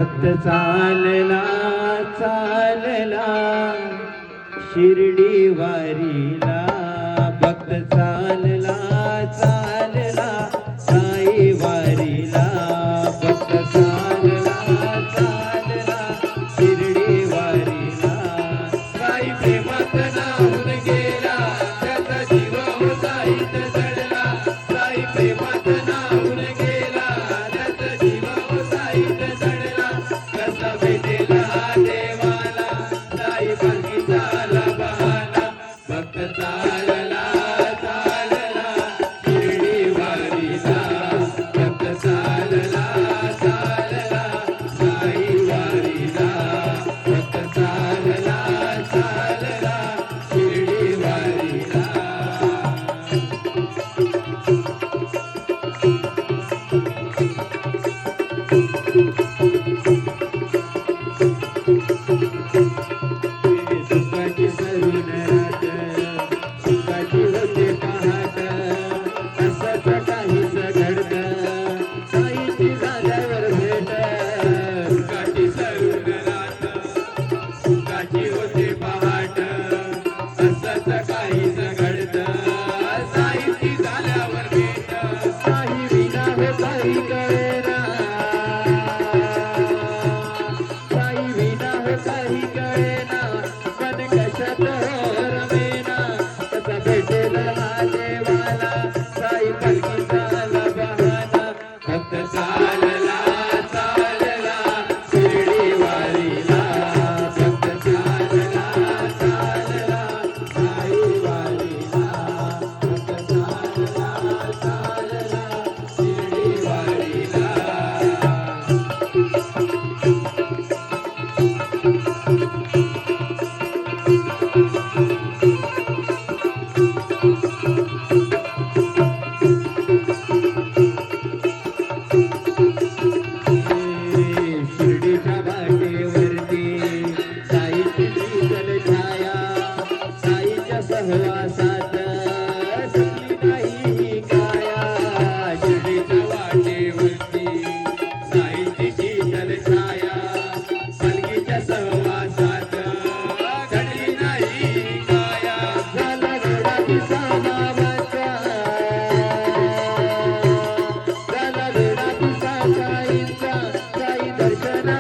भक्त चालला चालला शिर्डी वारीला, भक्त चालला चालला साई वारीला, भक्त चालला चालला शिर्डी वारीला. साई प्रेमात नाहून गेला, त्याचा जीव होता इथं जडला. साई प्रेमात नाहून गेला, त्याचा जीव होता इथं जडला. कसा भेटेला देवाला, साई पालखी चाला बहाला. भक्त चालला चालला शिर्डी वारीला, भक्त चालला चालला साई वारीला, भक्त चालला चालला शिर्डी वारीला. सुखाची सरून रात, सुखाची होते पहाट, असंच काहीच घडतं साईची झाल्यावर भेट. सुखाची सरून रात, सुखाची होते पहाट, असंच काहीच घडतं साईची झाल्यावर भेट. साई विना हो काही कळेना, साई विना हो काही कळेना, मन कशात रमेना. कसा भेटेला हा देवाला, साई पालखी चाला बहाला. भक्त चालला चालला शिर्डी वारीला, भक्त चालला चालला साई वारीला, भक्त चालला चालला शिर्डी वारीला. शिर्डीच्या वाटेवरती साईची शीतल छाया, साईच्या सहवासात सुटली नाही ही काया. शिर्डीच्या वाटेवरती साईची शीतल छाया, पालखीच्या सहवासात घडली नाही ही काया. झाला गडा दिसा बाबाचा, झाला गडा दिसा साईचा, साई दर्शना